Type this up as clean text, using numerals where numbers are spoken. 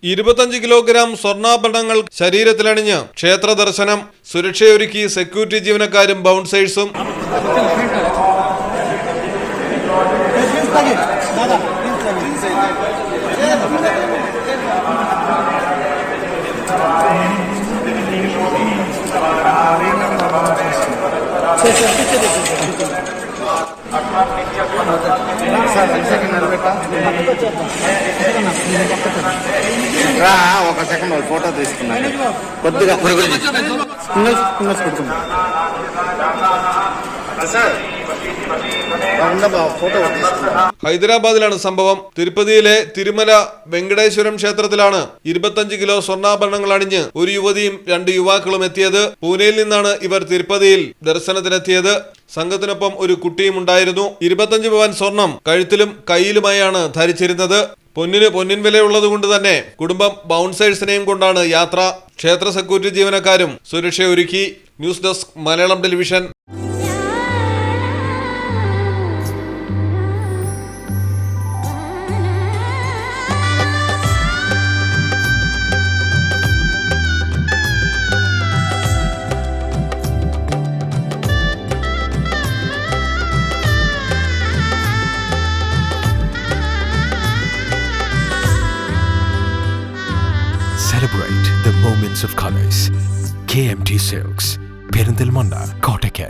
25 kilogram സ്വർണ്ണാഭരണങ്ങൾ ശരീരത്തിലണിഞ്ഞ് ക്ഷേത്ര ദർശനം. സുരക്ഷയൊരുക്കി സെക്യൂരിറ്റി ജീവനക്കാരും ബൗൺസേഴ്സും. ఒక సెకండ్ ఫోటో తీసుకున్నాను కొద్దిగా ഹൈദരാബാദിലാണ് സംഭവം. തിരുപ്പതിയിലെ തിരുമല വെങ്കടേശ്വരം ക്ഷേത്രത്തിലാണ് 25 കിലോ സ്വർണ്ണാഭരണങ്ങൾ അണിഞ്ഞ് ഒരു യുവതിയും 2 യുവാക്കളും എത്തിയത്. പൂനെയിൽ നിന്നാണ് ഇവർ തിരുപ്പതിയിൽ ദർശനത്തിനെത്തിയത്. സംഘത്തിനൊപ്പം ഒരു കുട്ടിയും ഉണ്ടായിരുന്നു. 25 പവൻ സ്വർണം കഴുത്തിലും കയ്യിലുമായാണ് ധരിച്ചിരുന്നത്. പൊന്നിന് പൊന്നിൻ വിലയുള്ളതുകൊണ്ട് തന്നെ കുടുംബം ബൗൺസേഴ്സിനെയും കൊണ്ടാണ് യാത്ര. ക്ഷേത്ര സെക്യൂരിറ്റി ജീവനക്കാരും സുരക്ഷയൊരുക്കി. News desk Malayalam television. Celebrate the moments of colors. KMT Silks, Perindalmanda, Kottakkal.